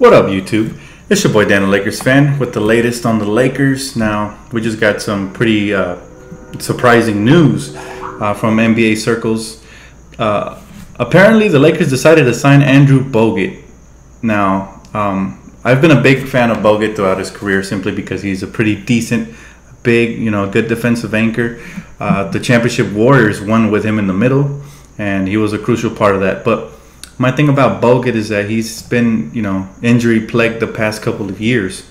What up, YouTube? It's your boy Dan, the Lakers fan, with the latest on the Lakers. Now, we just got some pretty surprising news from NBA circles. Apparently, the Lakers decided to sign Andrew Bogut. Now, I've been a big fan of Bogut throughout his career simply because he's a pretty decent, big, good defensive anchor. The championship Warriors won with him in the middle, and he was a crucial part of that. But my thing about Bogut is that he's been, injury plagued the past couple of years.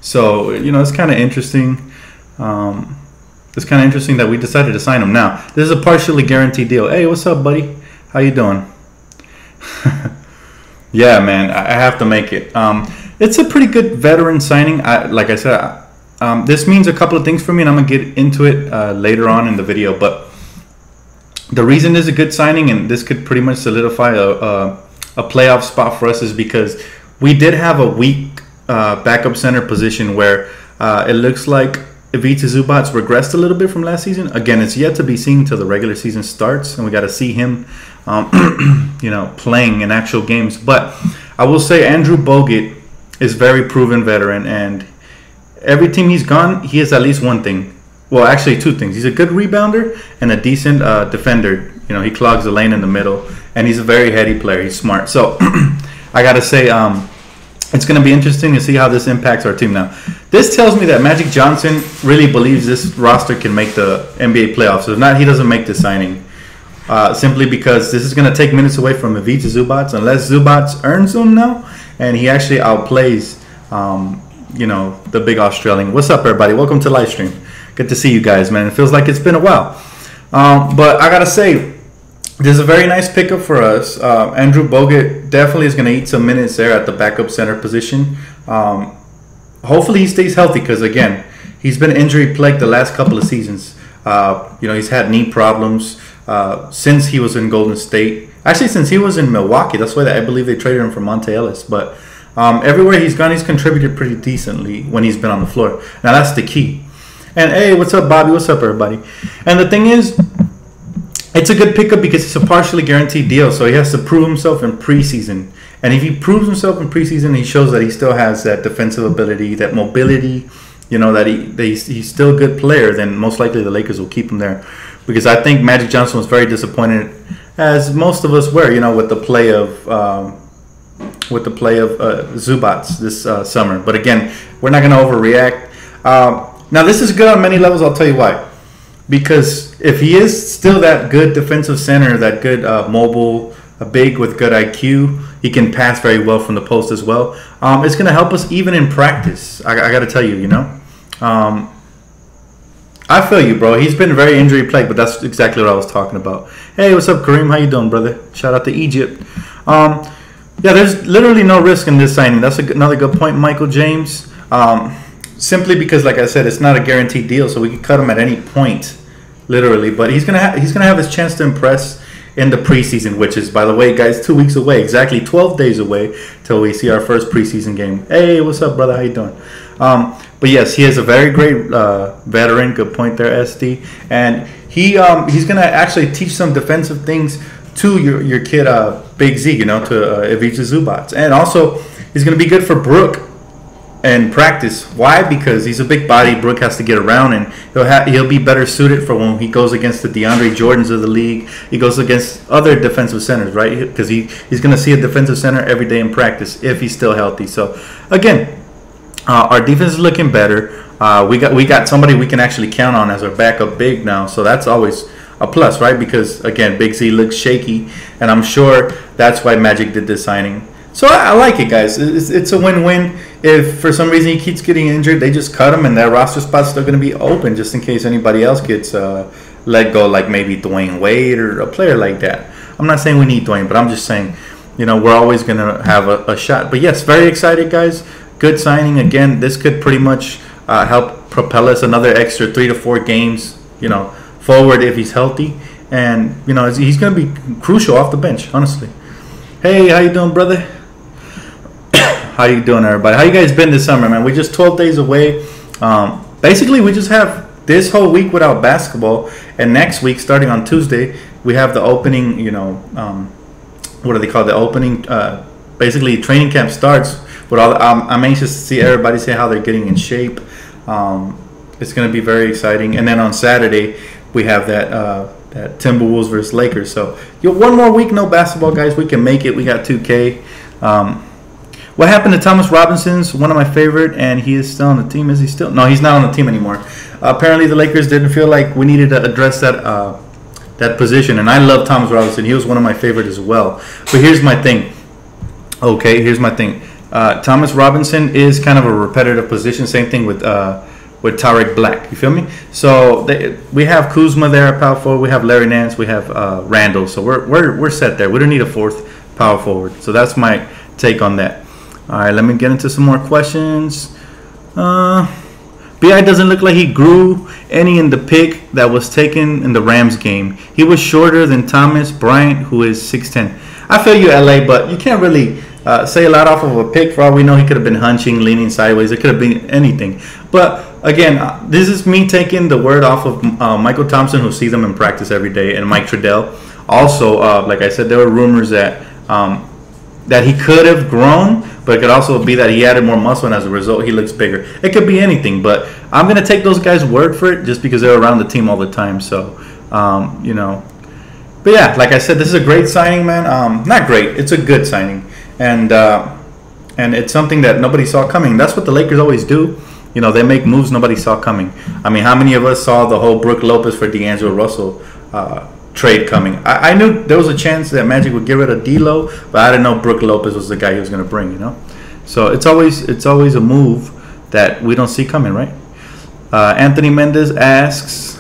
So, it's kind of interesting. It's kind of interesting that we decided to sign him. Now, this is a partially guaranteed deal. Hey, what's up, buddy? How you doing? Yeah, man, I have to make it. It's a pretty good veteran signing. Like I said, this means a couple of things for me, and I'm going to get into it later on in the video. But the reason this is a good signing, and this could pretty much solidify a playoff spot for us, is because we did have a weak backup center position where it looks like Ivica Zubac regressed a little bit from last season. Again, it's yet to be seen until the regular season starts, and we got to see him, playing in actual games. But I will say Andrew Bogut is very proven veteran, and every team he's gone, he has at least one thing. Well, actually, two things. He's a good rebounder and a decent defender. He clogs the lane in the middle, and he's a very heady player. He's smart. So I got to say, it's going to be interesting to see how this impacts our team now. This tells me that Magic Johnson really believes this roster can make the NBA playoffs. If not, he doesn't make this signing. Simply because this is going to take minutes away from Ivica Zubac, unless Zubac earns them now, and he actually outplays, the big Australian. What's up, everybody? Welcome to live stream. Good to see you guys, man. It feels like it's been a while. But I got to say, this is a very nice pickup for us. Andrew Bogut definitely is going to eat some minutes there at the backup center position. Hopefully he stays healthy because, again, he's been injury plagued the last couple of seasons. He's had knee problems since he was in Golden State. Actually, since he was in Milwaukee. That's why I believe they traded him for Monte Ellis. But everywhere he's gone, he's contributed pretty decently when he's been on the floor. Now, that's the key. And hey, what's up, Bobby? What's up, everybody? And the thing is, it's a good pickup because it's a partially guaranteed deal. So he has to prove himself in preseason. And if he proves himself in preseason, he shows that he still has that defensive ability, that mobility, that he's still a good player, then most likely the Lakers will keep him there. Because I think Magic Johnson was very disappointed, as most of us were, with the play of Zubac this summer. But again, we're not going to overreact. Now, this is good on many levels. I'll tell you why. Because if he is still that good defensive center, that good mobile, big with good IQ, he can pass very well from the post as well. It's going to help us even in practice. I got to tell you, I feel you, bro. He's been very injury plagued, but that's exactly what I was talking about. Hey, what's up, Kareem? How you doing, brother? Shout out to Egypt. Yeah, there's literally no risk in this signing. That's another good point, Michael James. Simply because, like I said, it's not a guaranteed deal, so we can cut him at any point, literally. But he's gonna have his chance to impress in the preseason, which is, by the way, guys, 2 weeks away, exactly 12 days away till we see our first preseason game. Hey, what's up, brother? How you doing? But yes, he is a very great veteran. Good point there, SD. And he's gonna actually teach some defensive things to your kid, Big Z, to Ivica Zubac, and also he's gonna be good for Brook and practice. Why? Because he's a big body. Brook has to get around, and he'll be better suited for when he goes against the DeAndre Jordans of the league. He goes against other defensive centers, right? Because he's going to see a defensive center every day in practice if he's still healthy. So again, our defense is looking better. We got somebody we can actually count on as our backup big now. So that's always a plus, right? Because again, Big Z looks shaky, and I'm sure that's why Magic did this signing. So I like it, guys. It's a win-win. If for some reason he keeps getting injured, they just cut him, and that roster spot's still going to be open just in case anybody else gets let go, like maybe Dwayne Wade or a player like that. I'm not saying we need Dwayne, but I'm just saying, we're always going to have a shot. But yes, very excited, guys. Good signing. Again, this could pretty much help propel us another extra 3 to 4 games, forward if he's healthy. And, he's going to be crucial off the bench, honestly. Hey, how you doing, brother? How you doing, everybody? How you guys been this summer, man? We're just 12 days away. Basically, we just have this whole week without basketball, and next week, starting on Tuesday, we have the opening, what do they call it? The opening basically training camp starts. But I'm anxious to see everybody say how they're getting in shape. It's going to be very exciting. And then on Saturday we have that Timberwolves versus Lakers. So one more week, no basketball, guys. We can make it. We got 2K. What happened to Thomas Robinson's one of my favorite, and he is still on the team. Is he still? No, he's not on the team anymore. Apparently, the Lakers didn't feel like we needed to address that position. And I love Thomas Robinson. He was one of my favorite as well. But here's my thing. Okay, here's my thing. Thomas Robinson is kind of a repetitive position. Same thing with Tariq Black. You feel me? So we have Kuzma there at power forward. We have Larry Nance. We have Randall. So we're set there. We don't need a fourth power forward. So that's my take on that. All right, let me get into some more questions. B.I. doesn't look like he grew any in the pick that was taken in the Rams game. He was shorter than Thomas Bryant, who is 6'10". I feel you, LA, but you can't really say a lot off of a pick. For all we know, he could have been hunching, leaning sideways. It could have been anything. But again, this is me taking the word off of Michael Thompson, who sees them in practice every day, and Mike Trudell. Also, like I said, there were rumors that he could have grown, but it could also be that he added more muscle, and as a result, he looks bigger. It could be anything, but I'm going to take those guys' word for it just because they're around the team all the time. So, you know. But yeah, like I said, this is a great signing, man. Not great. It's a good signing. And it's something that nobody saw coming. That's what the Lakers always do. You know, they make moves nobody saw coming. I mean, how many of us saw the whole Brook Lopez for D'Angelo Russell trade coming? I knew there was a chance that Magic would get rid of D'Lo, but I didn't know Brook Lopez was the guy he was going to bring, you know? So it's always a move that we don't see coming, right? Anthony Mendez asks,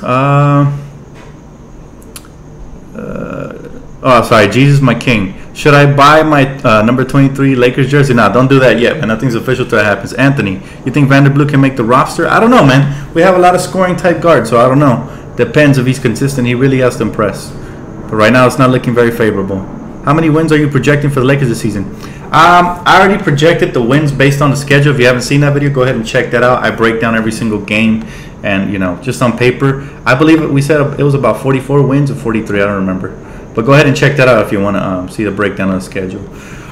Jesus my king. Should I buy my number 23 Lakers jersey? Nah, don't do that yet, man. Nothing's official till that happens. Anthony, you think Vanderbilt can make the roster? I don't know, man. We have a lot of scoring type guards, so I don't know. Depends if he's consistent. He really has to impress. But right now, it's not looking very favorable. How many wins are you projecting for the Lakers this season? I already projected the wins based on the schedule. If you haven't seen that video, go ahead and check that out. I break down every single game, and you know, just on paper, I believe we said it was about 44 wins or 43. I don't remember. But go ahead and check that out if you want to see the breakdown of the schedule.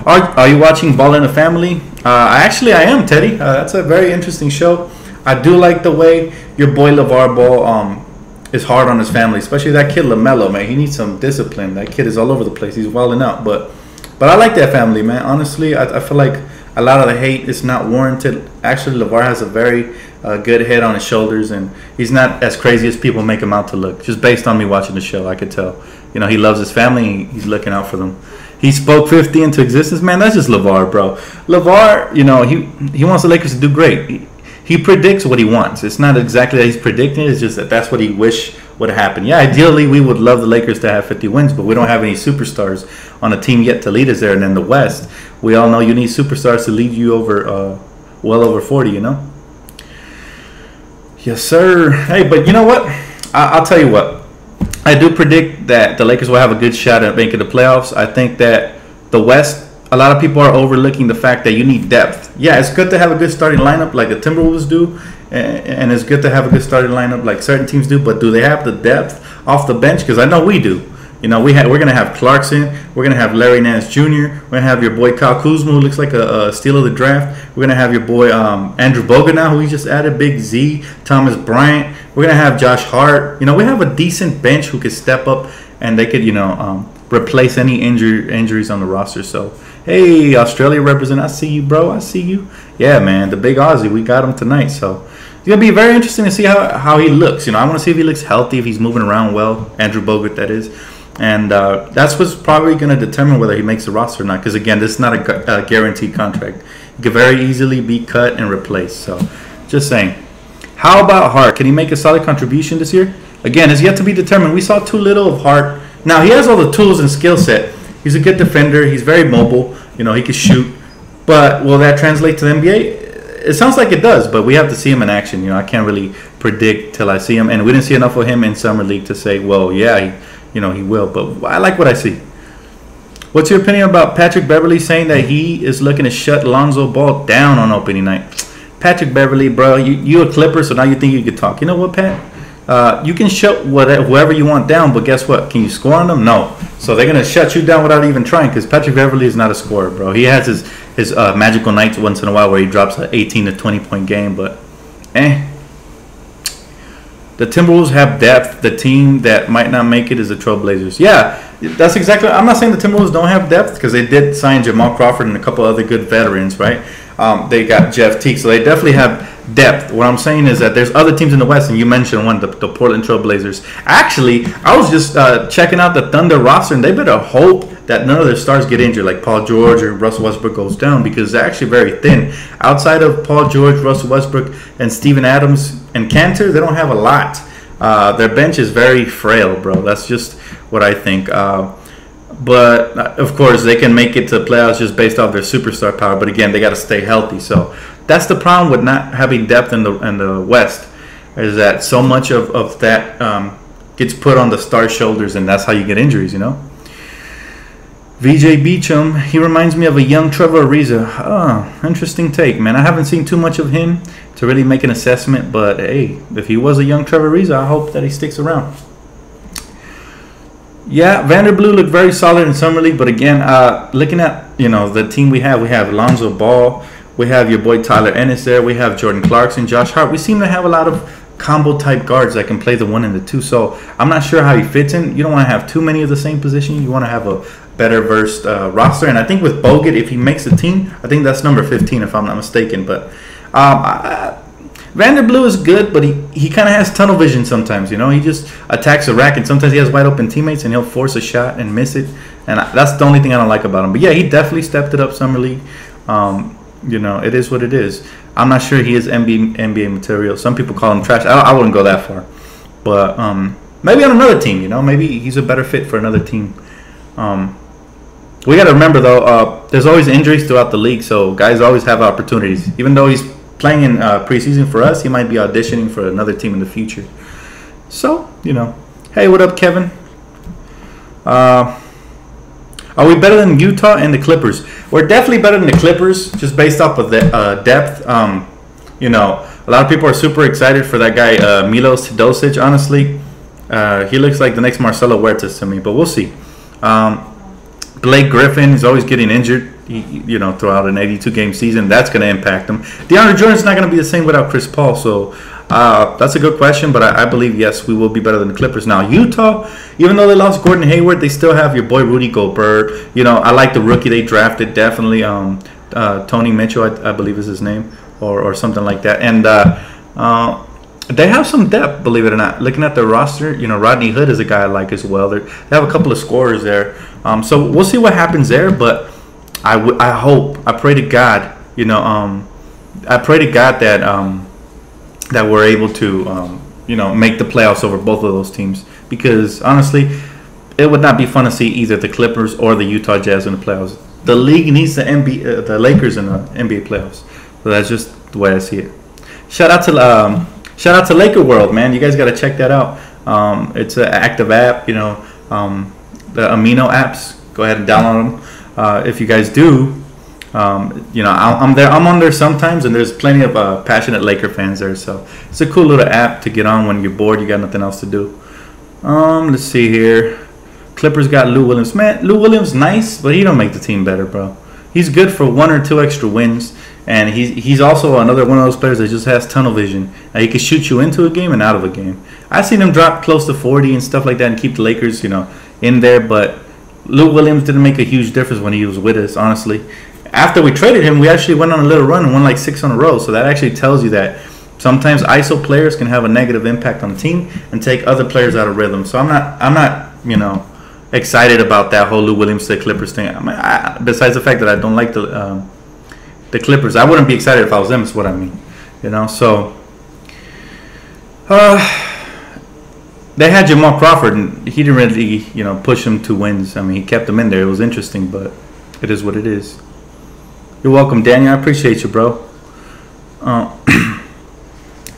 Are you watching Ball in the Family? I am, Teddy. That's a very interesting show. I do like the way your boy LeVar Ball is hard on his family, especially that kid LaMelo, man. He needs some discipline. That kid is all over the place. He's wilding out. But I like that family, man. Honestly, I feel like a lot of the hate is not warranted. Actually, LeVar has a very good head on his shoulders, and he's not as crazy as people make him out to look. Just based on me watching the show, I could tell. You know, he loves his family. He's looking out for them. He spoke 50 into existence, man. That's just LeVar, bro. LeVar, you know, he wants the Lakers to do great. He predicts what he wants. It's not exactly that he's predicting. It's just that that's what he wish would happen. Yeah, ideally, we would love the Lakers to have 50 wins, but we don't have any superstars on a team yet to lead us there. And in the West, we all know you need superstars to lead you over well over 40, you know? Yes, sir. Hey, but you know what? I'll tell you what. I do predict that the Lakers will have a good shot at making the playoffs. I think that the West, a lot of people are overlooking the fact that you need depth. Yeah, it's good to have a good starting lineup like the Timberwolves do, and it's good to have a good starting lineup like certain teams do, but do they have the depth off the bench? Because I know we do. You know, we're going to have Clarkson. We're going to have Larry Nance Jr. We're going to have your boy Kyle Kuzma, who looks like a steal of the draft. We're going to have your boy Andrew Bogut now, who we just added, Big Z, Thomas Bryant. We're going to have Josh Hart. You know, we have a decent bench who could step up, and they could, you know, replace any injuries on the roster. So, hey, Australia represent. I see you, bro. I see you. Yeah, man, the big Aussie. We got him tonight. So, it's going to be very interesting to see how he looks. You know, I want to see if he looks healthy, if he's moving around well. Andrew Bogut, that is. And that's what's probably going to determine whether he makes the roster or not. Because, again, this is not a guaranteed contract. He could very easily be cut and replaced. So, just saying. How about Hart? Can he make a solid contribution this year? Again, it's yet to be determined. We saw too little of Hart. Now, he has all the tools and skill set. He's a good defender. He's very mobile. You know, he can shoot. But will that translate to the NBA? It sounds like it does, but we have to see him in action. You know, I can't really predict till I see him. And we didn't see enough of him in Summer League to say, well, yeah, he will. But I like what I see. What's your opinion about Patrick Beverley saying that he is looking to shut Lonzo Ball down on opening night? Patrick Beverley, bro, you a Clipper, so now you think you could talk. You know what, Pat? You can shut whoever you want down, but guess what? Can you score on them? No. So they're gonna shut you down without even trying. Because Patrick Beverley is not a scorer, bro. He has his magical nights once in a while where he drops an 18 to 20 point game, but The Timberwolves have depth. The team that might not make it is the Trailblazers. Yeah, that's exactly. I'm not saying the Timberwolves don't have depth because they did sign Jamal Crawford and a couple other good veterans, right? They got Jeff Teague, so they definitely have depth. What I'm saying is that there's other teams in the West, and you mentioned one, the Portland Trailblazers. Actually, I was just checking out the Thunder roster, and they better hope that none of their stars get injured, like Paul George or Russell Westbrook goes down, because they're actually very thin. Outside of Paul George, Russell Westbrook, and Steven Adams and Cantor, they don't have a lot. Their bench is very frail, bro. That's just what I think. But of course, they can make it to playoffs just based off their superstar power. But again, they got to stay healthy. So that's the problem with not having depth in the West, is that so much of that gets put on the star shoulders, and that's how you get injuries. You know. VJ Beecham, he reminds me of a young Trevor Ariza. Oh, interesting take, man. I haven't seen too much of him to really make an assessment, but hey, if he was a young Trevor Ariza, I hope that he sticks around. Yeah, Vanderbilt looked very solid in summer league, but again, looking at the team we have Lonzo Ball, we have your boy Tyler Ennis there, we have Jordan Clarkson, Josh Hart. We seem to have a lot of combo type guards that can play the 1 and the 2. So I'm not sure how he fits in. You don't want to have too many of the same position. You want to have a better versed roster. And I think with Bogut, if he makes the team, I think that's number 15 if I'm not mistaken. But Vanderbilt is good, but he kind of has tunnel vision sometimes. He just attacks the rack, and sometimes he has wide open teammates, and he'll force a shot and miss it. And that's the only thing I don't like about him. But yeah, he definitely stepped it up summer league. It is what it is. I'm not sure he is NBA material. Some people call him trash. I wouldn't go that far. But maybe on another team, maybe he's a better fit for another team. We got to remember, though, there's always injuries throughout the league, so guys always have opportunities. Even though he's playing in preseason for us, he might be auditioning for another team in the future. So, hey, what up, Kevin? Are we better than Utah and the Clippers? We're definitely better than the Clippers, just based off of the depth. A lot of people are super excited for that guy, Milos Teodosic, honestly. He looks like the next Marcelo Huertas to me, but we'll see. Blake Griffin is always getting injured, throughout an 82-game season. That's going to impact him. DeAndre Jordan's not going to be the same without Chris Paul, so that's a good question, but I believe, yes, we will be better than the Clippers. Now, Utah, even though they lost Gordon Hayward, they still have your boy Rudy Gobert. I like the rookie they drafted, definitely. Tony Mitchell, I believe is his name, or something like that. And they have some depth, believe it or not. Looking at their roster, Rodney Hood is a guy I like as well. They have a couple of scorers there. So we'll see what happens there, but I pray to God, I pray to God that we're able to, make the playoffs over both of those teams. Because, honestly, it would not be fun to see either the Clippers or the Utah Jazz in the playoffs. The league needs the Lakers in the NBA playoffs. So that's just the way I see it. Shout out to Laker World, man. You guys got to check that out. It's an active app, the amino apps. Go ahead and download them. If you guys do, I'm there. I'm on there sometimes, and there's plenty of passionate Laker fans there. So it's a cool little app to get on when you're bored. You got nothing else to do. Let's see here. Clippers got Lou Williams. Man, Lou Williams nice, but he don't make the team better, bro. He's good for 1 or 2 extra wins, and he's also another one of those players that just has tunnel vision. Now, he can shoot you into a game and out of a game. I've seen him drop close to 40 and stuff like that and keep the Lakers, in there, but Lou Williams didn't make a huge difference when he was with us, honestly. After we traded him, we actually went on a little run and won like 6 in a row. So that actually tells you that sometimes ISO players can have a negative impact on the team and take other players out of rhythm. So I'm not, excited about that whole Lou Williams to the Clippers thing. Besides the fact that I don't like the Clippers, I wouldn't be excited if I was them. Is what I mean, So they had Jamal Crawford, and he didn't really, push him to wins. I mean, he kept them in there. It was interesting, but it is what it is. You're welcome, Daniel. I appreciate you, bro.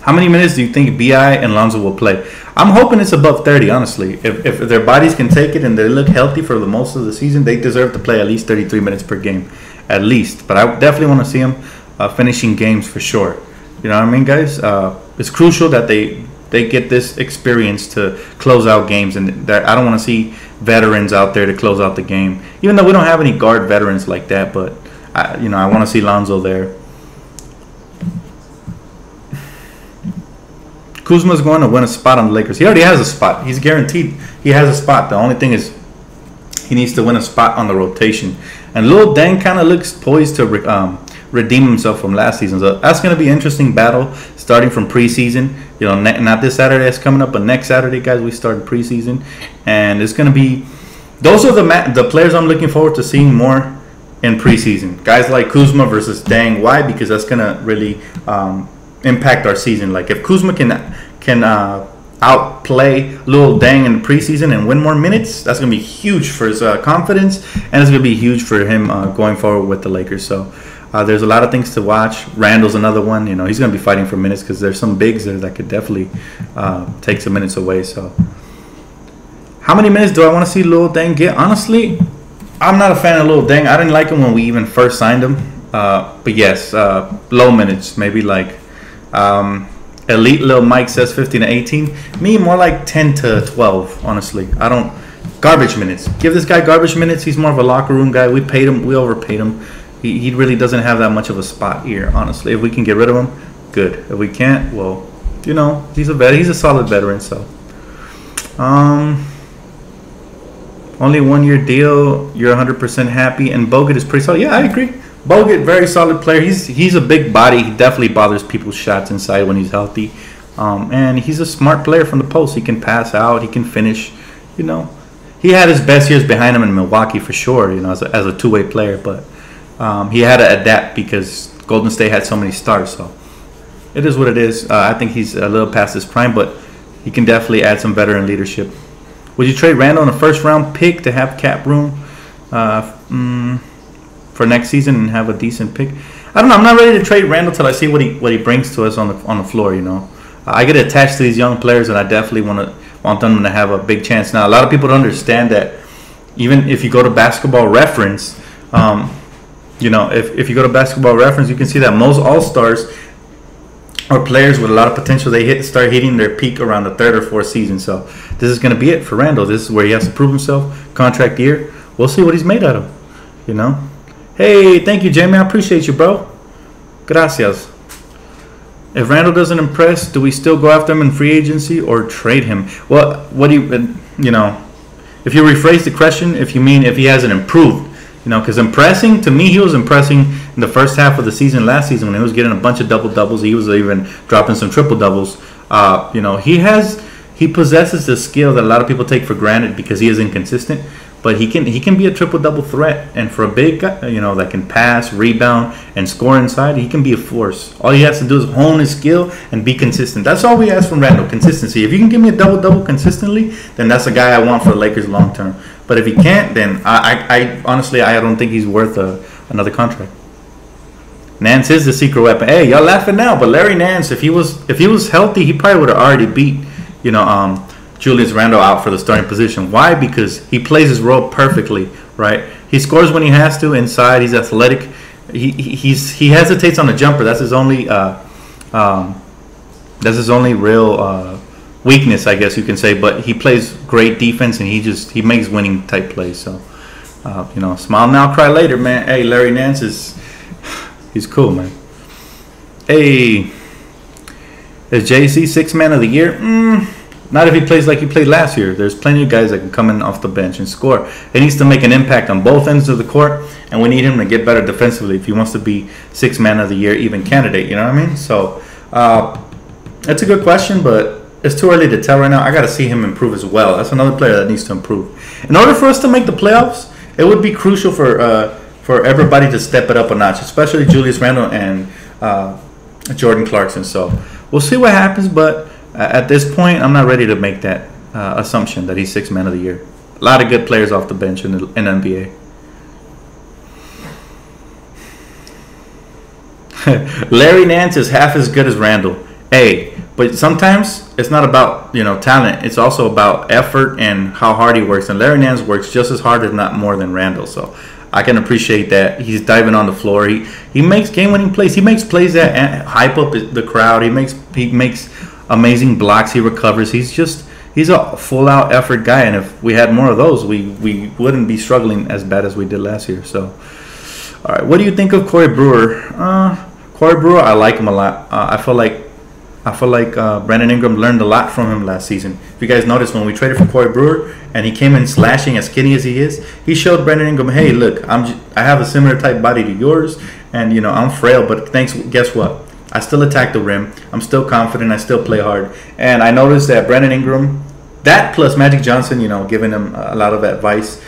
How many minutes do you think B.I. and Lonzo will play? I'm hoping it's above 30, honestly. If their bodies can take it and they look healthy for the most of the season, they deserve to play at least 33 minutes per game, at least. But I definitely want to see them finishing games for sure. You know what I mean, guys? It's crucial that they they get this experience to close out games, and I don't want to see veterans out there to close out the game. Even though we don't have any guard veterans like that, but I want to see Lonzo there. Kuzma's going to win a spot on the Lakers. He already has a spot. He's guaranteed he has a spot. The only thing is he needs to win a spot on the rotation. And Lil Deng kind of looks poised to redeem himself from last season. So that's going to be an interesting battle starting from preseason. Not this Saturday that's coming up, but next Saturday, guys, we start preseason. And it's going to be – those are the players I'm looking forward to seeing more in preseason. Guys like Kuzma versus Deng. Why? Because that's going to really impact our season. Like if Kuzma can outplay Lil Deng in the preseason and win more minutes, that's going to be huge for his confidence, and it's going to be huge for him going forward with the Lakers. So there's a lot of things to watch. Randall's another one. He's going to be fighting for minutes because there's some bigs there that could definitely take some minutes away. So how many minutes do I want to see Lil Deng get? Honestly, I'm not a fan of Lil Deng. I didn't like him when we even first signed him. But yes, low minutes, maybe like Elite Lil Mike says 15 to 18. Me, more like 10 to 12, honestly. I don't... Garbage minutes. Give this guy garbage minutes. He's more of a locker room guy. We paid him. We overpaid him. He really doesn't have that much of a spot here, honestly. If we can get rid of him, good. If we can't, well, he's a vet. He's a solid veteran, so. Only 1 year deal. You're 100% happy. And Bogut is pretty solid. Yeah, I agree. Bogut, very solid player. He's a big body. He definitely bothers people's shots inside when he's healthy. And he's a smart player from the post. He can pass out. He can finish. He had his best years behind him in Milwaukee for sure, as a two-way player. But he had to adapt because Golden State had so many stars. So it is what it is. I think he's a little past his prime, but he can definitely add some veteran leadership. Would you trade Randall in a first-round pick to have cap room for next season and have a decent pick? I don't know. I'm not ready to trade Randall till I see what he brings to us on the floor. I get attached to these young players, and I definitely want them to have a big chance. Now, a lot of people don't understand that. Even if you go to Basketball Reference, if you go to Basketball Reference, you can see that most All-Stars are players with a lot of potential. They start hitting their peak around the third or fourth season. So this is going to be it for Randall. This is where he has to prove himself. Contract year. We'll see what he's made out of. Hey, thank you, Jamie. I appreciate you, bro. Gracias. If Randall doesn't impress, do we still go after him in free agency or trade him? Well, if you rephrase the question, if you mean if he hasn't improved, because impressing, to me, he was impressing in the first half of the season last season when he was getting a bunch of double-doubles. He was even dropping some triple-doubles. He possesses the skill that a lot of people take for granted because he is inconsistent. But he can be a triple-double threat. And for a big guy, that can pass, rebound, and score inside, he can be a force. All he has to do is hone his skill and be consistent. That's all we ask from Randall, consistency. If you can give me a double-double consistently, then that's a guy I want for the Lakers long-term. But if he can't, then I honestly, I don't think he's worth another contract. Nance is the secret weapon. Hey, y'all laughing now, but Larry Nance, if he was healthy, he probably would have already beat, Julius Randle out for the starting position. Why? Because he plays his role perfectly, right? He scores when he has to inside. He's athletic. He hesitates on the jumper. That's his only real weakness, I guess you can say. But he plays great defense, and he makes winning type plays. So smile now, cry later, man. Hey, Larry Nance he's cool, man. Hey, is JC sixth man of the year? Not if he plays like he played last year. There's plenty of guys that can come in off the bench and score. He needs to make an impact on both ends of the court, and we need him to get better defensively if he wants to be sixth man of the year, even candidate. You know what I mean? So that's a good question, but it's too early to tell right now. I got to see him improve as well. That's another player that needs to improve. In order for us to make the playoffs, it would be crucial for everybody to step it up a notch, especially Julius Randle and Jordan Clarkson. So we'll see what happens, but at this point, I'm not ready to make that assumption that he's sixth man of the year. A lot of good players off the bench in the NBA. Larry Nance is half as good as Randall. Hey, but sometimes it's not about talent. It's also about effort and how hard he works. And Larry Nance works just as hard, if not more, than Randall. So I can appreciate that. He's diving on the floor. He makes game-winning plays. He makes plays that hype up the crowd. He makes amazing blocks. He recovers. He's a full out effort guy, and if we had more of those, we wouldn't be struggling as bad as we did last year. So, all right, what do you think of Corey Brewer? Corey Brewer, I like him a lot. I feel like Brandon Ingram learned a lot from him last season. If you guys noticed, when we traded for Corey Brewer and he came in slashing as skinny as he is, he showed Brandon Ingram, hey, look, I have a similar type body to yours, and I'm frail, but guess what? I still attack the rim. I'm still confident. I still play hard. And I noticed that Brandon Ingram, that plus Magic Johnson, giving him a lot of advice,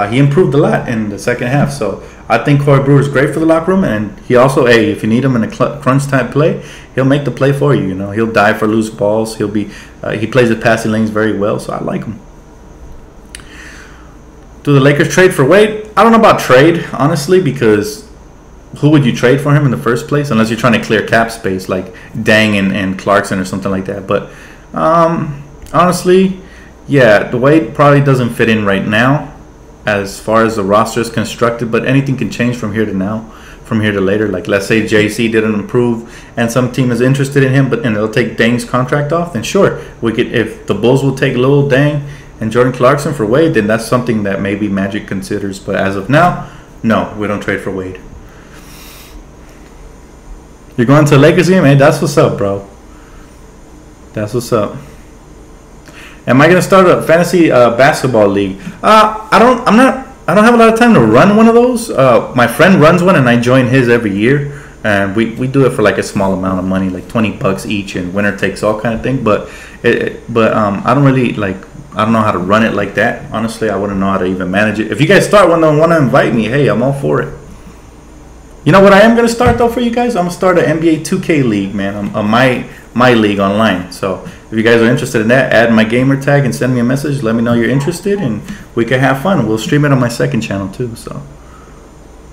he improved a lot in the second half. So I think Corey Brewer is great for the locker room, and he also, if you need him in a crunch time play, he'll make the play for you. He'll dive for loose balls. He plays the passing lanes very well, so I like him. Do the Lakers trade for Wade? I don't know about trade, honestly, because who would you trade for him in the first place? Unless you're trying to clear cap space, like Dang and Clarkson or something like that. But honestly, yeah, the Wade probably doesn't fit in right now as far as the roster is constructed, but anything can change from here to now, from here to later. Like, let's say JC didn't improve and some team is interested in him, and they'll take Dang's contract off, then sure, we could. If the Bulls will take Lil Dang and Jordan Clarkson for Wade, then that's something that maybe Magic considers. But as of now, no, we don't trade for Wade. You're going to a Lakers game, man? That's what's up, bro. That's what's up. Am I gonna start a fantasy basketball league? I don't have a lot of time to run one of those. My friend runs one, and I join his every year. And we do it for like a small amount of money, like $20 each, and winner takes all kind of thing. But I don't really I don't know how to run it like that. Honestly, I wouldn't know how to even manage it. If you guys start one and want to invite me, hey, I'm all for it. You know what I am gonna start though for you guys? I'm gonna start an NBA 2K league, man. My league online. So if you guys are interested in that, add my gamer tag and send me a message. Let me know you're interested, and we can have fun. We'll stream it on my second channel too. So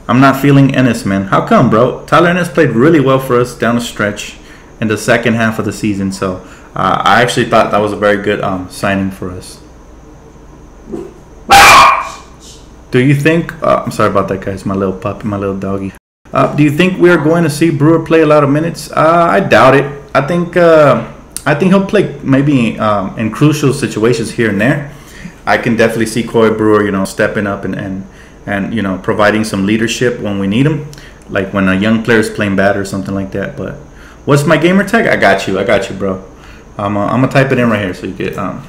I'm not feeling Ennis, man. How come, bro? Tyler Ennis played really well for us down the stretch in the second half of the season. So I actually thought that was a very good signing for us. Do you think? I'm sorry about that, guys. My little puppy, my little doggy. Do you think we are going to see Brewer play a lot of minutes? I doubt it. I think he'll play maybe in crucial situations here and there. I can definitely see Corey Brewer, stepping up and providing some leadership when we need him, like when a young player is playing bad or something like that. But what's my gamer tag? I got you, bro. I'm gonna type it in right here so you get There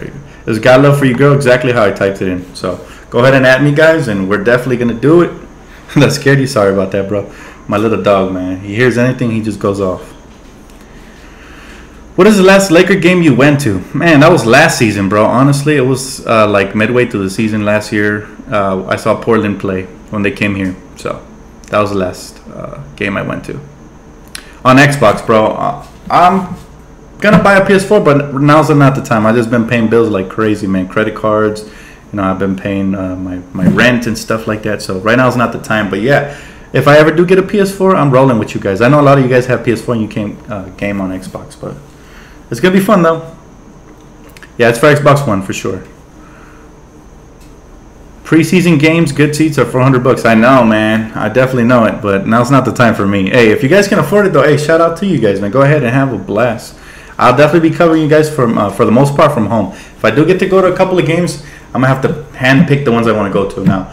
you go. There's God love for you, girl. Exactly how I typed it in. So go ahead and add me, guys, and we're definitely gonna do it. That scared you. Sorry about that, bro. My little dog, man. He hears anything, he just goes off. What is the last Laker game you went to? Man, that was last season, bro. Honestly, it was like midway through the season last year. I saw Portland play when they came here. So that was the last game I went to. On Xbox, bro. I'm gonna buy a PS4, but now's not the time. I've just been paying bills like crazy, man. Credit cards. I've been paying my rent and stuff like that. So right now is not the time. But yeah, if I ever do get a PS4, I'm rolling with you guys. I know a lot of you guys have PS4 and you can't game on Xbox, but it's gonna be fun though. Yeah, it's for Xbox One for sure. Preseason games, good seats are $400. I know, man. I definitely know it, but now's not the time for me. Hey, if you guys can afford it though, hey, shout out to you guys, man. Go ahead and have a blast. I'll definitely be covering you guys for the most part from home. If I do get to go to a couple of games, I'm gonna have to hand pick the ones I want to go to. Now,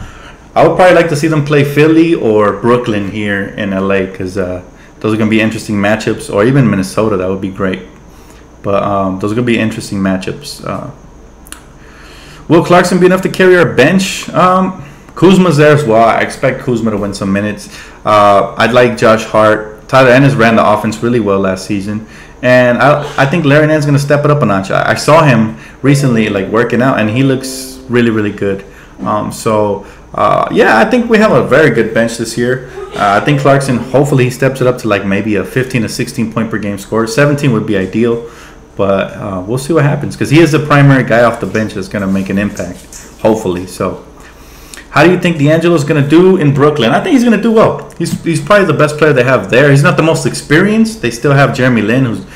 I would probably like to see them play Philly or Brooklyn here in LA, because those are gonna be interesting matchups, or even Minnesota. That would be great. But those are gonna be interesting matchups. Will Clarkson be enough to carry our bench? Kuzma's there as well. I expect Kuzma to win some minutes. I'd like Josh Hart. Tyler Ennis ran the offense really well last season. And I think Larry Nance is going to step it up a notch. I saw him recently, working out, and he looks really, really good. Yeah, I think we have a very good bench this year. I think Clarkson, hopefully he steps it up to maybe a 15 to 16 point per game score. 17 would be ideal, but we'll see what happens, because he is the primary guy off the bench that's going to make an impact, hopefully. So how do you think D'Angelo's going to do in Brooklyn? I think he's going to do well. He's probably the best player they have there. He's not the most experienced. They still have Jeremy Lin, who's,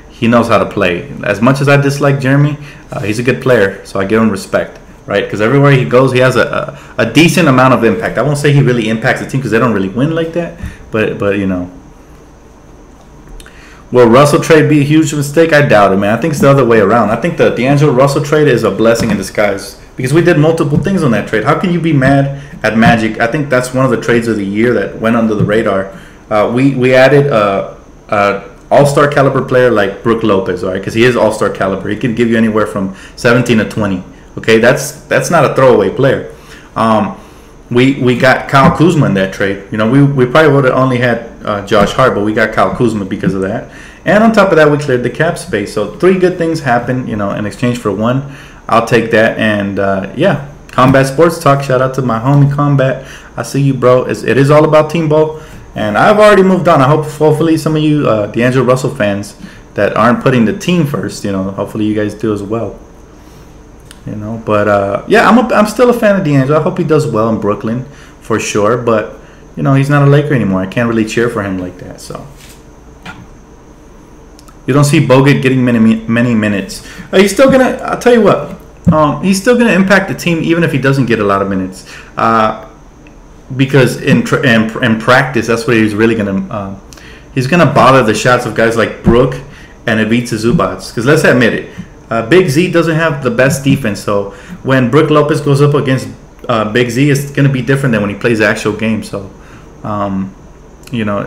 he knows how to play. As much as I dislike Jeremy, he's a good player, so I give him respect. right? Because everywhere he goes, he has a decent amount of impact. I won't say he really impacts the team because they don't really win like that, but you know. Will Russell trade be a huge mistake? I doubt it, man. I think it's the other way around. I think the D'Angelo Russell trade is a blessing in disguise because we did multiple things on that trade. How can you be mad at Magic? I think that's one of the trades of the year that went under the radar. We added all-star caliber player like Brook Lopez, all right? Because he is all-star caliber. He can give you anywhere from 17 to 20. Okay, that's not a throwaway player. We got Kyle Kuzma in that trade. You know, we probably would have only had Josh Hart, but we got Kyle Kuzma because of that. And on top of that, we cleared the cap space. So 3 good things happened, you know, in exchange for 1. I'll take that. And yeah, Combat Sports Talk. Shout out to my homie Combat. I see you, bro. It is all about team ball. And I've already moved on. I hope, hopefully, some of you D'Angelo Russell fans that aren't putting the team first, you know, hopefully you guys do as well. You know, but yeah, I'm still a fan of D'Angelo. I hope he does well in Brooklyn for sure. But you know, he's not a Laker anymore. I can't really cheer for him like that. So you don't see Bogut getting many minutes. He's still gonna. I'll tell you what. He's still gonna impact the team even if he doesn't get a lot of minutes. Because in practice, that's what he's really gonna. He's gonna bother the shots of guys like Brook and Ivica Zubac. Because let's admit it. Big Z doesn't have the best defense, so when Brook Lopez goes up against Big Z, it's going to be different than when he plays the actual game. So, you know,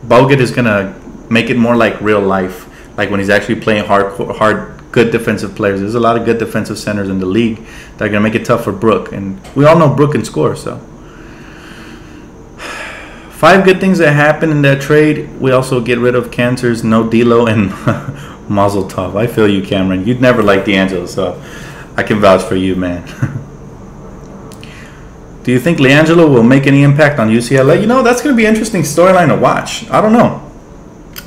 Bogut is going to make it more like real life, like when he's actually playing hard, good defensive players. There's a lot of good defensive centers in the league that are going to make it tough for Brook, and we all know Brook can score. So, 5 good things that happened in that trade. We also get rid of cancers, no D'Lo, and Mazel tov. I feel you, Cameron. You'd never like D'Angelo, so I can vouch for you, man. Do you think LiAngelo will make any impact on UCLA? You know, that's going to be an interesting storyline to watch. I don't know.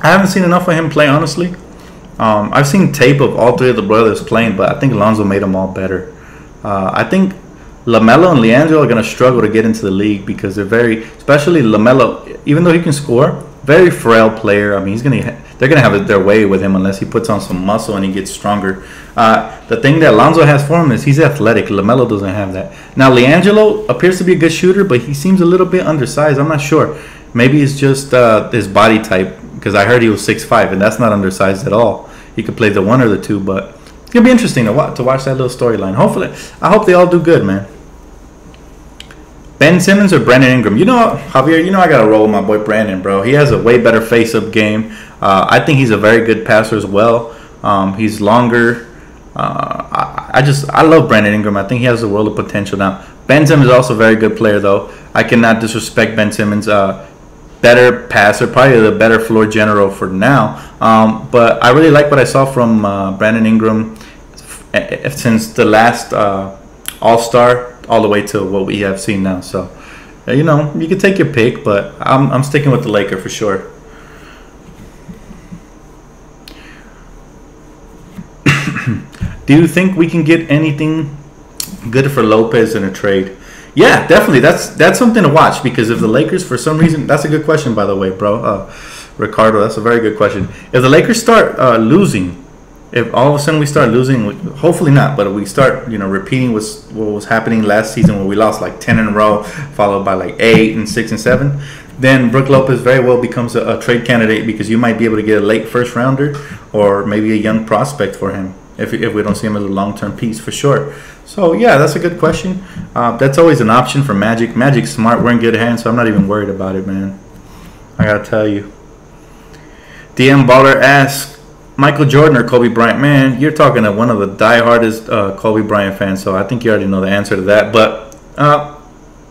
I haven't seen enough of him play, honestly. I've seen tape of all 3 of the brothers playing, but I think Alonzo made them all better. I think LaMelo and LiAngelo are going to struggle to get into the league because they're especially LaMelo, even though he can score, very frail player. I mean, they're going to have their way with him unless he puts on some muscle and he gets stronger. The thing that Alonzo has for him is he's athletic. LaMelo doesn't have that. Now, LiAngelo appears to be a good shooter, but he seems a little bit undersized. I'm not sure. Maybe it's just his body type because I heard he was 6'5", and that's not undersized at all. He could play the 1 or the 2, but it's going to be interesting to watch that little storyline. Hopefully, I hope they all do good, man. Ben Simmons or Brandon Ingram? You know, Javier, you know I got to roll with my boy Brandon, bro. He has a way better face-up game. I think he's a very good passer as well. He's longer. I love Brandon Ingram. I think he has a world of potential now. Ben Simmons is also a very good player, though. I cannot disrespect Ben Simmons. Better passer, probably the better floor general for now. But I really like what I saw from Brandon Ingram since the last All-Star all the way to what we have seen now. So, you know, you can take your pick, but I'm sticking with the Laker for sure. Do you think we can get anything good for Lopez in a trade? Yeah, definitely. That's something to watch because if the Lakers, for some reason, that's a good question, by the way, bro. Ricardo, that's a very good question. If the Lakers start losing, if all of a sudden we start losing, hopefully not, but if we start, you know, repeating what was happening last season where we lost like 10 in a row, followed by like 8 and 6 and 7, then Brook Lopez very well becomes a trade candidate because you might be able to get a late first rounder or maybe a young prospect for him if we don't see him as a long-term piece for sure. So yeah, that's a good question. That's always an option for Magic. Magic's smart. We're in good hands, so I'm not even worried about it, man. I gotta tell you. DM Baller asks, Michael Jordan or Kobe Bryant? Man, you're talking to one of the diehardest Kobe Bryant fans, so I think you already know the answer to that. But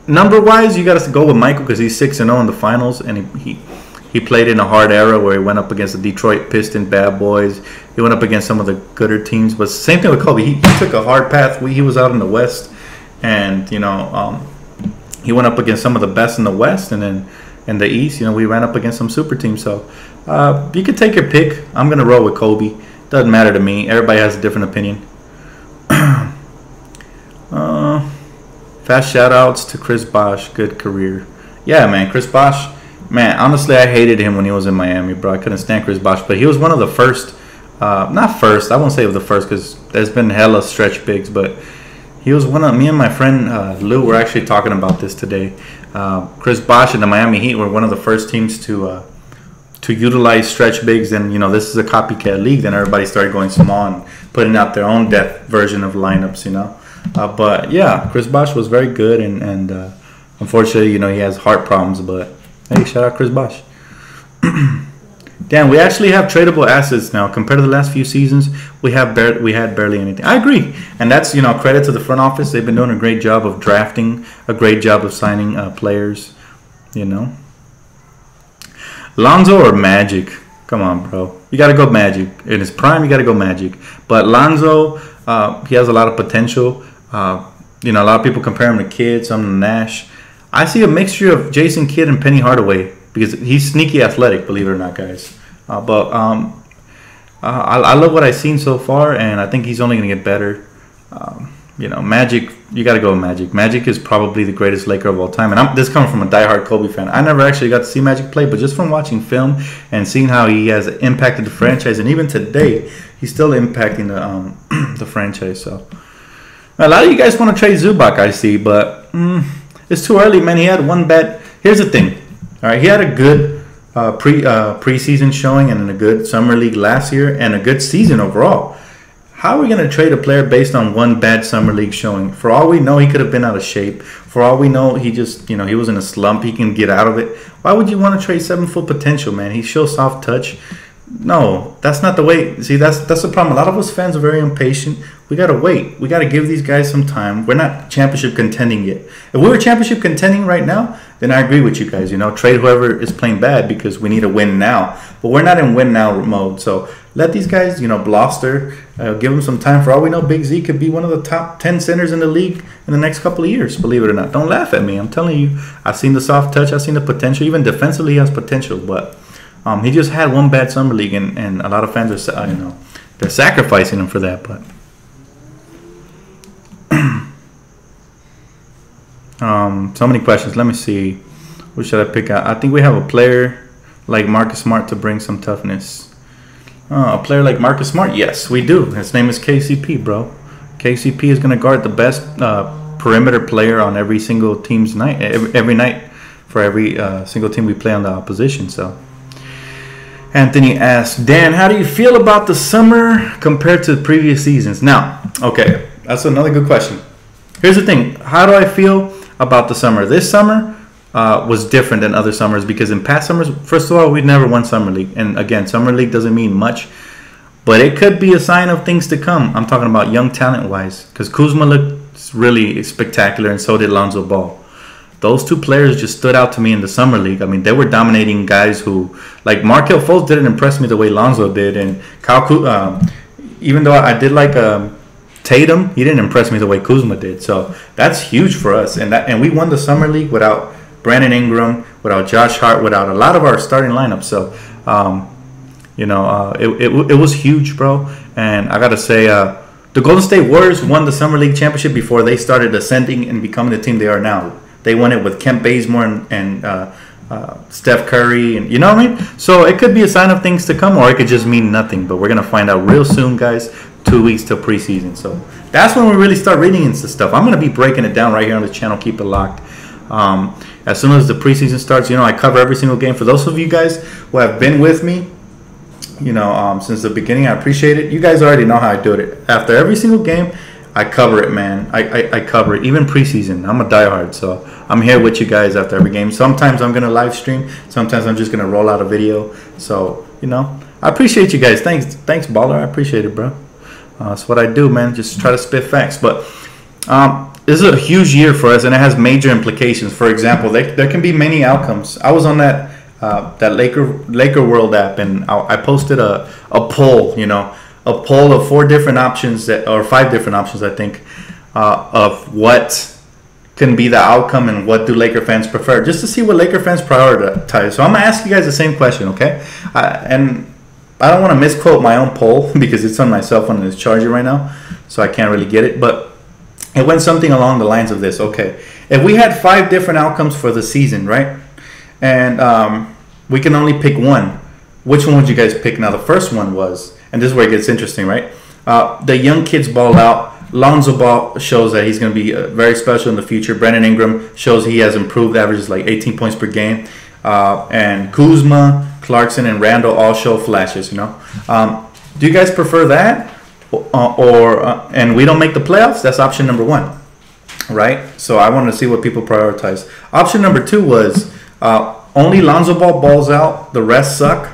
number-wise, you got to go with Michael because he's 6-0 in the finals, and he played in a hard era where he went up against the Detroit Pistons bad boys. He went up against some of the gooder teams. But same thing with Kobe. He took a hard path. He was out in the West, and you know he went up against some of the best in the West, and then in the East, you know, we ran up against some super teams. So you can take your pick. I'm gonna roll with Kobe. Doesn't matter to me. Everybody has a different opinion. Fast shout outs to Chris Bosh. Good career. Yeah, man. Chris Bosh. Man, honestly, I hated him when he was in Miami, bro. I couldn't stand Chris Bosh. But he was one of the first not first. I won't say the first because there's been hella stretch bigs, but he was one of me and my friend Lou were actually talking about this today. Chris Bosh and the Miami Heat were one of the first teams to utilize stretch bigs, and this is a copycat league. Then everybody started going small and putting out their own depth version of lineups, But yeah, Chris Bosh was very good, and unfortunately, he has heart problems. But hey, shout out Chris Bosh. Damn, we actually have tradable assets now compared to the last few seasons. We had barely anything. I agree, and that's credit to the front office. They've been doing a great job of drafting, a great job of signing players. Lonzo or Magic? Come on, bro. You got to go Magic. In his prime, you got to go Magic. But Lonzo, he has a lot of potential. A lot of people compare him to Kidd, some to Nash. I see a mixture of Jason Kidd and Penny Hardaway because he's sneaky athletic, believe it or not, guys. I love what I've seen so far, and I think he's only going to get better. Magic, you got to go Magic. Magic is probably the greatest Laker of all time. And this coming from a diehard Kobe fan. I never actually got to see Magic play, but just from watching film and seeing how he has impacted the franchise, and even today, he's still impacting the franchise. So a lot of you guys want to trade Zubac, I see, but it's too early, man. He had one bad. Here's the thing. All right, he had a good preseason showing and a good summer league last year and a good season overall. How are we going to trade a player based on one bad summer league showing? For all we know, he could have been out of shape. For all we know, he just, he was in a slump. He can get out of it. Why would you want to trade 7-foot potential, man? He shows soft touch. No, that's not the way. See, that's the problem. A lot of us fans are very impatient. We got to wait. We got to give these guys some time. We're not championship contending yet. If we were championship contending right now, then I agree with you guys. Trade whoever is playing bad because we need a win now. But we're not in win now mode. So let these guys, bluster. Give them some time. For all we know, Big Z could be one of the top 10 centers in the league in the next couple of years, believe it or not. Don't laugh at me. I'm telling you, I've seen the soft touch. I've seen the potential. Even defensively, he has potential. But he just had one bad summer league, and a lot of fans are, they're sacrificing him for that. But so many questions. Let me see. What should I pick out? I think we have a player like Marcus Smart to bring some toughness. A player like Marcus Smart? Yes, we do. His name is KCP, bro. KCP is going to guard the best perimeter player on every single team's night, every night for every single team we play on the opposition. So Anthony asks, Dan, how do you feel about the summer compared to the previous seasons? Now, okay, that's another good question. Here's the thing. How do I feel about the summer? This summer was different than other summers because in past summers, first of all, we'd never won Summer League. And again, Summer League doesn't mean much, but it could be a sign of things to come. I'm talking about young talent-wise because Kuzma looked really spectacular and so did Lonzo Ball. Those two players just stood out to me in the Summer League. I mean, they were dominating guys who, like Markelle Fultz didn't impress me the way Lonzo did. And even though I did like Tatum, he didn't impress me the way Kuzma did. So that's huge for us. And we won the Summer League without Brandon Ingram, without Josh Hart, without a lot of our starting lineup. So, it was huge, bro. And I got to say, the Golden State Warriors won the Summer League championship before they started ascending and becoming the team they are now. They won it with Kent Bazemore and Steph Curry. And you know what I mean? So it could be a sign of things to come, or it could just mean nothing. But we're going to find out real soon, guys. 2 weeks till preseason. So that's when we really start reading into stuff. I'm going to be breaking it down right here on the channel. Keep it locked. As soon as the preseason starts, I cover every single game. For those of you guys who have been with me, since the beginning, I appreciate it. You guys already know how I do it. After every single game, I cover it, man. I cover it. Even preseason, I'm a diehard, so I'm here with you guys after every game. Sometimes I'm going to live stream. Sometimes I'm just going to roll out a video. So, I appreciate you guys. Thanks, Baller. I appreciate it, bro. That's what I do, man. Just try to spit facts. But this is a huge year for us, and it has major implications. For example, there can be many outcomes. I was on that Laker World app, and I posted a poll, a poll of 4 different options or 5 different options, I think, of what can be the outcome and what do Laker fans prefer, just to see what Laker fans prioritize. So I'm gonna ask you guys the same question, okay? And I don't want to misquote my own poll because it's on my cell phone and it's charging right now, so I can't really get it. But it went something along the lines of this. Okay, if we had 5 different outcomes for the season, right, and we can only pick one, which one would you guys pick? Now, the first one was and this is where it gets interesting, right? The young kids ball out. Lonzo Ball shows that he's going to be very special in the future. Brandon Ingram shows he has improved, averages like 18 points per game. And Kuzma, Clarkson, and Randall all show flashes, you know. Do you guys prefer that? And we don't make the playoffs? That's option number one, right? So I wanted to see what people prioritize. Option number two was only Lonzo Ball balls out, the rest suck,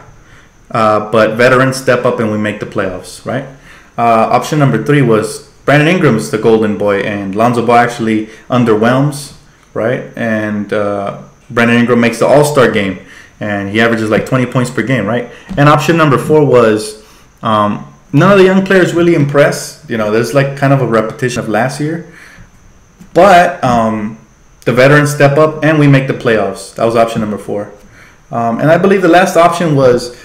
but veterans step up and we make the playoffs, right? Option number three was Brandon Ingram's the golden boy, and Lonzo Ball actually underwhelms, right? And Brandon Ingram makes the All-Star game, and he averages like 20 points per game, right? And option number four was none of the young players really impress. You know, there's like kind of a repetition of last year, but the veterans step up and we make the playoffs. That was option number four. And I believe the last option was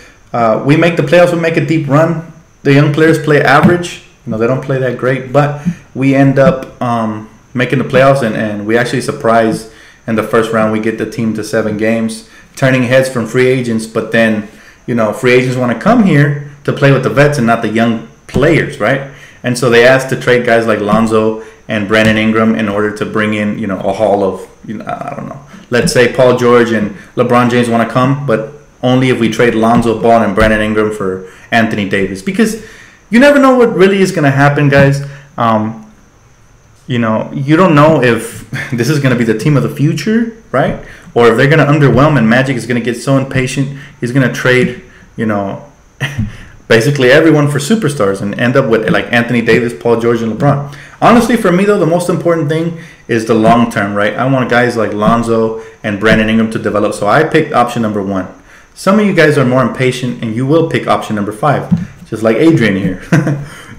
we make the playoffs, we make a deep run. The young players play average. You know, they don't play that great, but we end up making the playoffs, and we actually surprise in the first round. We get the team to 7 games, turning heads from free agents, but then, you know, free agents want to come here to play with the vets and not the young players, right? And so they asked to trade guys like Lonzo and Brandon Ingram in order to bring in, you know, a haul of, you know, I don't know. Let's say Paul George and LeBron James want to come, but only if we trade Lonzo Ball and Brandon Ingram for Anthony Davis, because you never know what really is going to happen, guys. You know, you don't know if this is going to be the team of the future, right? Or if they're going to underwhelm and Magic is going to get so impatient, he's going to trade, you know, basically everyone for superstars and end up with like Anthony Davis, Paul George, and LeBron. Honestly, for me, though, the most important thing is the long term, right? I want guys like Lonzo and Brandon Ingram to develop. So I picked option number one. Some of you guys are more impatient and you will pick option number 5, just like Adrian here.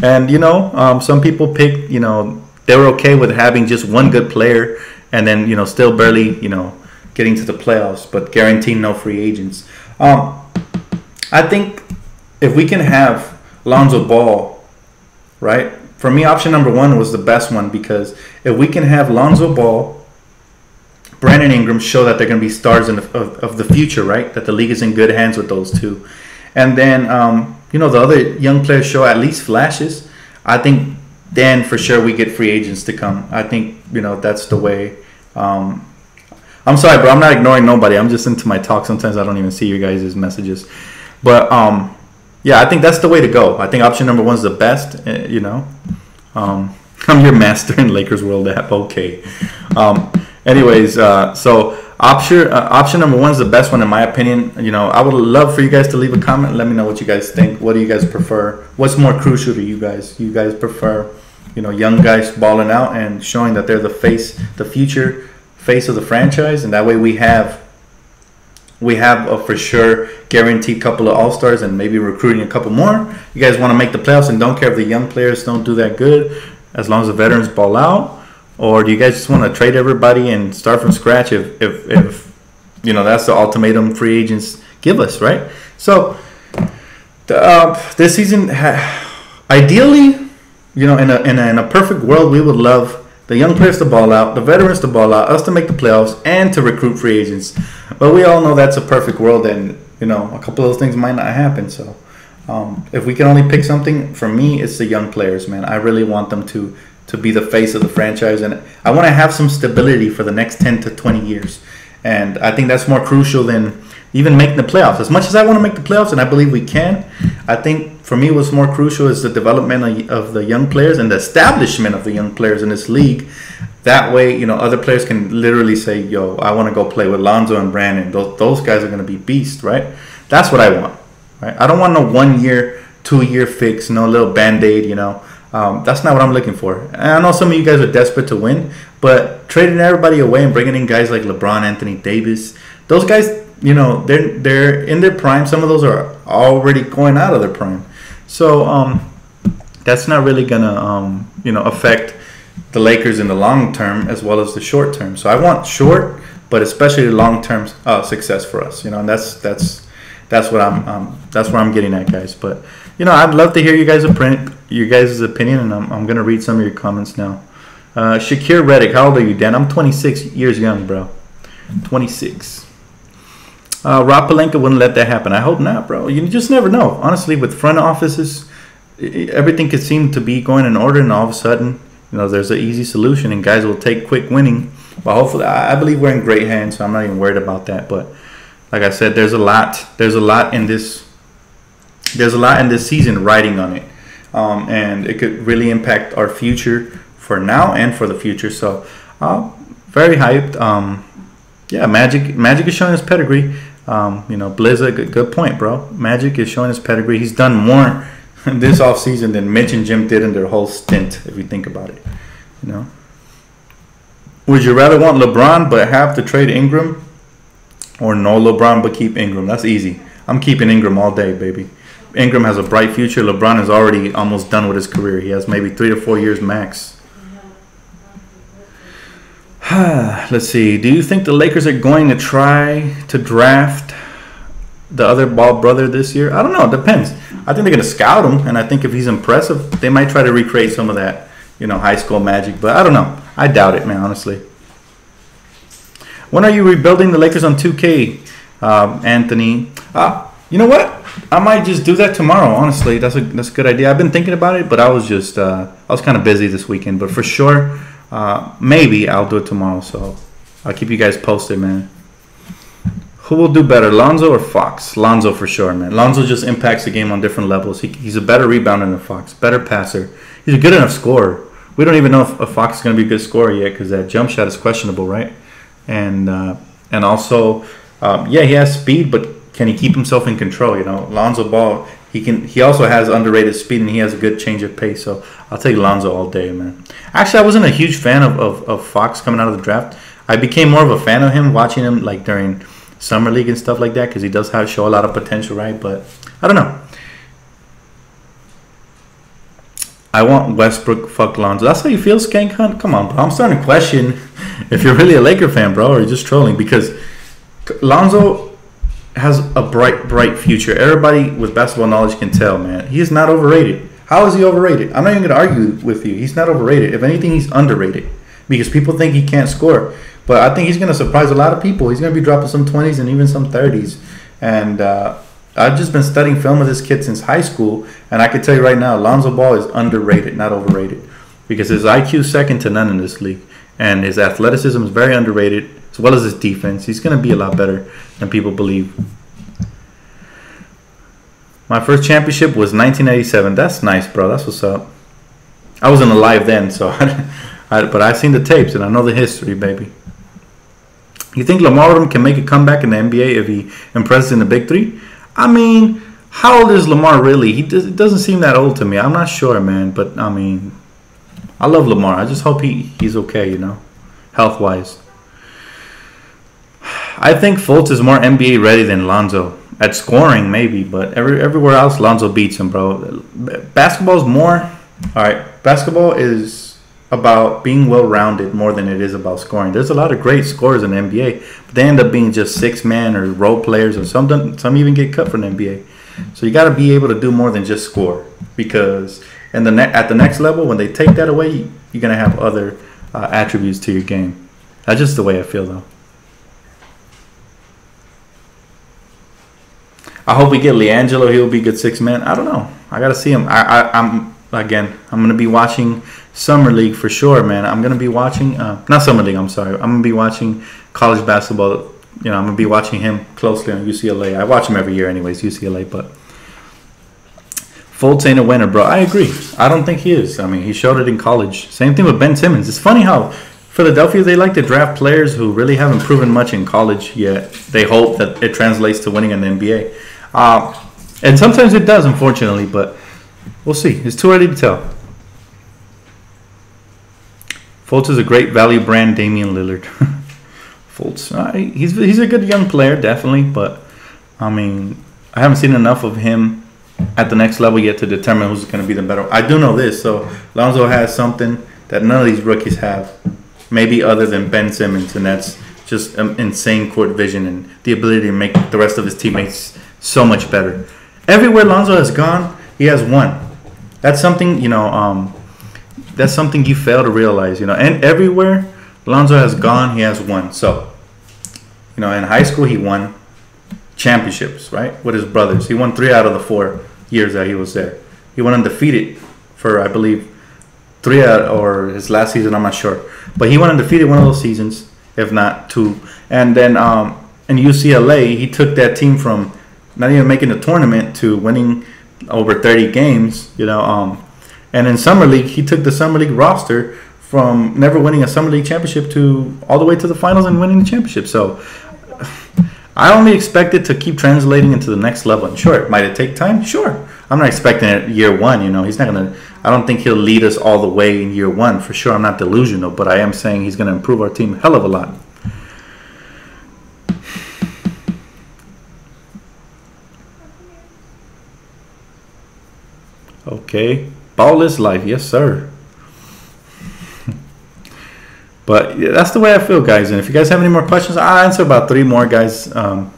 And, you know, some people pick, you know, they were okay with having just one good player and then, you know, still barely, you know, getting to the playoffs, but guaranteeing no free agents. I think if we can have Lonzo Ball, right? For me, option number 1 was the best one, because if we can have Lonzo Ball, Brandon Ingram show that they're going to be stars of the future, right? That the league is in good hands with those two. And then, you know, the other young players show at least flashes. I think then for sure we get free agents to come. I think, you know, that's the way. I'm sorry, bro. I'm not ignoring nobody. I'm just into my talk. Sometimes I don't even see your guys' messages. But, yeah, I think that's the way to go. I think option number 1 is the best, you know. I'm your master in Lakers World app. Okay. Anyways, so option number 1 is the best one in my opinion. You know, I would love for you guys to leave a comment. Let me know what you guys think. What do you guys prefer? What's more crucial to you guys? You guys prefer, you know, young guys balling out and showing that they're the future face of the franchise, and that way we have a for sure guaranteed couple of all-stars and maybe recruiting a couple more. You guys want to make the playoffs and don't care if the young players don't do that good as long as the veterans ball out? Or do you guys just want to trade everybody and start from scratch if you know, that's the ultimatum free agents give us, right? So this season, ideally, you know, in a perfect world, we would love the young players to ball out, the veterans to ball out, us to make the playoffs, and to recruit free agents. But we all know that's a perfect world, and, you know, a couple of those things might not happen. So if we can only pick something, for me, it's the young players, man. I really want them to be the face of the franchise, and I want to have some stability for the next 10 to 20 years. And I think that's more crucial than even making the playoffs. As much as I want to make the playoffs, and I believe we can, I think for me what's more crucial is the development of the young players and the establishment of the young players in this league. That way, you know, other players can literally say, yo, I want to go play with Lonzo and Brandon. Those guys are going to be beasts, right? That's what I want, right? I don't want no 1 year, 2 year fix, no little Band-Aid, you know. That's not what I'm looking for. And I know some of you guys are desperate to win, but trading everybody away and bringing in guys like LeBron, Anthony Davis, those guys, you know, they're in their prime. Some of those are already going out of their prime. So that's not really gonna you know, affect the Lakers in the long term as well as the short term. So I want short, but especially the long term success for us. You know, and that's what I'm getting at, guys. But you know, I'd love to hear you guys' opinion, and I'm gonna read some of your comments now. Shakir Reddick, how old are you, Dan? I'm 26 years young, bro. 26. Rob Pelinka wouldn't let that happen. I hope not, bro. You just never know. Honestly, with front offices, everything could seem to be going in order, and all of a sudden, there's an easy solution, and guys will take quick winning. But hopefully, I believe we're in great hands, so I'm not even worried about that. But like I said, there's a lot in this. There's a lot in this season riding on it, and it could really impact our future for now and for the future. So, very hyped. Yeah, Magic is showing his pedigree. Blizza, good point, bro. Magic is showing his pedigree. He's done more this offseason than Mitch and Jim did in their whole stint, if you think about it. Would you rather want LeBron but have to trade Ingram, or no LeBron but keep Ingram? That's easy. I'm keeping Ingram all day, baby. Ingram has a bright future. LeBron is already almost done with his career. He has maybe 3 to 4 years max. Let's see. Do you think the Lakers are going to try to draft the other Ball brother this year? I don't know. It depends. I think they're going to scout him, and I think if he's impressive, they might try to recreate some of that, high school magic. But I don't know. I doubt it, man, honestly. When are you rebuilding the Lakers on 2K, Anthony? You know what? I might just do that tomorrow, honestly. That's a good idea. I've been thinking about it, but I was kind of busy this weekend. But for sure, maybe I'll do it tomorrow. So I'll keep you guys posted, man. Who will do better, Lonzo or Fox? Lonzo for sure, man. Lonzo just impacts the game on different levels. He's a better rebounder than Fox, better passer. He's a good enough scorer. We don't even know if Fox is going to be a good scorer yet because that jump shot is questionable, right? And also, he has speed, but can he keep himself in control? Lonzo Ball, he also has underrated speed, and he has a good change of pace. So I'll take Lonzo all day, man. Actually, I wasn't a huge fan of Fox coming out of the draft. I became more of a fan of him watching him like during summer league and stuff like that because he does show a lot of potential, right? But I don't know. I want Westbrook. Fuck Lonzo. That's how you feel, Skank Hunt? Come on, bro. I'm starting to question if you're really a Laker fan, bro, or you're just trolling, because Lonzo has a bright future. Everybody with basketball knowledge can tell, man. He is not overrated. How is he overrated? I'm not even going to argue with you. He's not overrated. If anything, he's underrated because people think he can't score. But I think he's going to surprise a lot of people. He's going to be dropping some 20s and even some 30s. And I've just been studying film of this kid since high school, and I can tell you right now, Lonzo Ball is underrated, not overrated, because his IQ is second to none in this league, and his athleticism is very underrated, as well as his defense. He's going to be a lot better than people believe. My first championship was 1987. That's nice, bro. That's what's up. I wasn't alive then, so but I've seen the tapes, and I know the history, baby. You think Lamar Odom can make a comeback in the NBA if he impresses in the Big Three? I mean, how old is Lamar really? It doesn't seem that old to me. I'm not sure, man. But, I mean, I love Lamar. I just hope he's okay, health-wise. I think Fultz is more NBA ready than Lonzo. At scoring, maybe, but everywhere else, Lonzo beats him, bro. Basketball's more... All right, basketball is about being well-rounded more than it is about scoring. There's a lot of great scorers in the NBA, but they end up being just six-man or role players, or some even get cut from the NBA. So you got to be able to do more than just score, because at the next level, when they take that away, you're going to have other attributes to your game. That's just the way I feel, though. I hope we get LiAngelo. He'll be a good six-man. I don't know. I got to see him. I'm going to be watching Summer League for sure, man. I'm going to be watching, not Summer League, I'm sorry. I'm going to be watching college basketball. I'm going to be watching him closely on UCLA. I watch him every year anyways, UCLA, but Fultz ain't a winner, bro. I agree. I don't think he is. I mean, he showed it in college. Same thing with Ben Simmons. It's funny how Philadelphia, they like to draft players who really haven't proven much in college yet. They hope that it translates to winning in the NBA. And sometimes it does, unfortunately, but we'll see. It's too early to tell. Fultz is a great value brand, Damian Lillard. Fultz, he's a good young player, definitely, but I mean, I haven't seen enough of him at the next level yet to determine who's going to be the better. I do know this, so Lonzo has something that none of these rookies have, maybe other than Ben Simmons, and that's just insane court vision and the ability to make the rest of his teammates so much better. Everywhere Lonzo has gone, he has won. That's something, that's something you fail to realize, And everywhere Lonzo has gone, he has won. So, in high school he won. championships, right, with his brothers. He won 3 out of the 4 years that he was there. He went undefeated for, I believe, 3 out, or his last season, I'm not sure. But he went undefeated one of those seasons, if not 2. And then in UCLA, he took that team from not even making the tournament to winning over 30 games, and in Summer League, he took the Summer League roster from never winning a Summer League championship to all the way to the finals and winning the championship. So I only expect it to keep translating into the next level. And sure, might it take time? Sure. I'm not expecting it year 1, He's not going to, I don't think he'll lead us all the way in year 1. For sure, I'm not delusional, but I am saying he's going to improve our team a hell of a lot. Okay. Ball is life. Yes, sir. But yeah, that's the way I feel, guys. And if you guys have any more questions, I'll answer about 3 more, guys. I'm going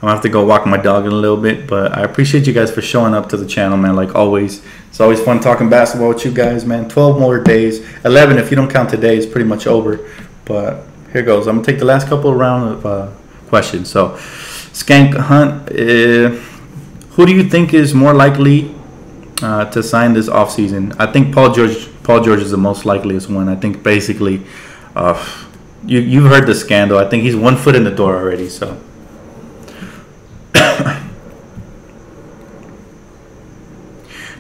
to have to go walk my dog in a little bit. But I appreciate you guys for showing up to the channel, man, like always. It's always fun talking basketball with you guys, man. 12 more days. 11 if you don't count today. It's pretty much over. But here goes. I'm going to take the last couple of round of questions. So, Skank Hunt, who do you think is more likely to sign this offseason? I think Paul George is the most likeliest one. I think basically you've heard the scandal. I think he's 1 foot in the door already. So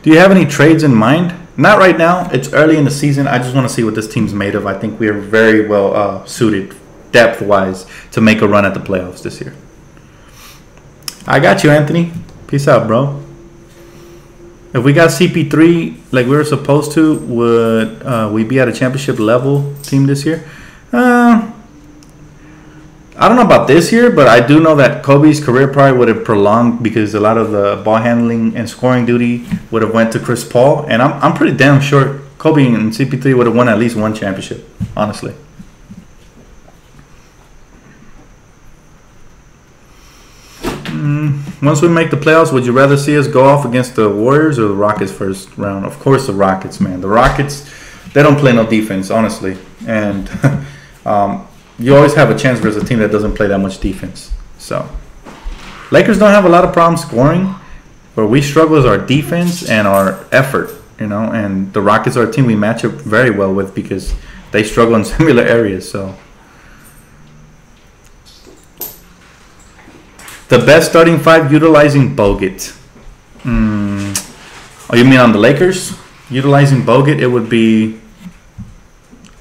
do you have any trades in mind? Not right now. It's early in the season. I just want to see what this team's made of. I think we are very well suited depth-wise to make a run at the playoffs this year. I got you, Anthony. Peace out, bro. If we got CP3 like we were supposed to, would we be at a championship level team this year? I don't know about this year, but I do know that Kobe's career probably would have prolonged because a lot of the ball handling and scoring duty would have went to Chris Paul, and I'm pretty damn sure Kobe and CP3 would have won at least 1 championship, honestly. Once we make the playoffs, would you rather see us go off against the Warriors or the Rockets first round? Of course the Rockets, man. The Rockets, they don't play no defense, honestly. And you always have a chance versus a team that doesn't play that much defense. So, Lakers don't have a lot of problems scoring. Where we struggle is our defense and our effort, And the Rockets are a team we match up very well with because they struggle in similar areas, so. The best starting 5 utilizing Bogut. Oh, you mean on the Lakers? Utilizing Bogut, it would be...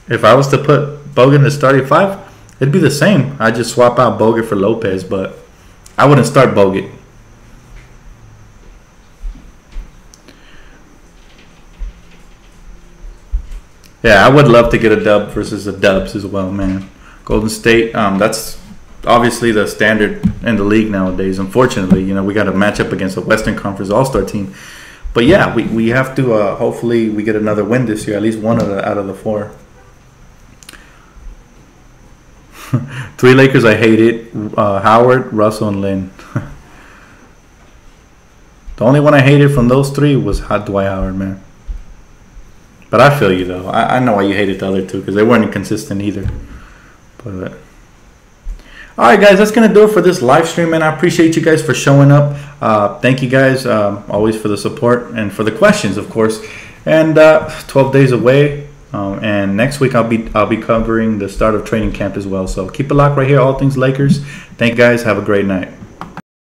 If I was to put Bogut in the starting 5, it'd be the same. I'd just swap out Bogut for Lopez, but I wouldn't start Bogut. Yeah, I would love to get a dub versus the Dubs as well, man. Golden State, that's... obviously the standard in the league nowadays. Unfortunately, we got to match up against a Western Conference All-Star team. But yeah, we have to hopefully we get another win this year, at least 1 out of the 4. 3 Lakers I hated: Howard, Russell, and Lynn. The only one I hated from those 3 was Dwight Howard, man. But I feel you though. I know why you hated the other 2 because they weren't inconsistent either. But alright guys, that's going to do it for this live stream, and I appreciate you guys for showing up. Thank you guys always for the support and for the questions, of course. And 12 days away, and next week I'll be covering the start of training camp as well. So keep it locked right here, All Things Lakers. Thank you guys. Have a great night.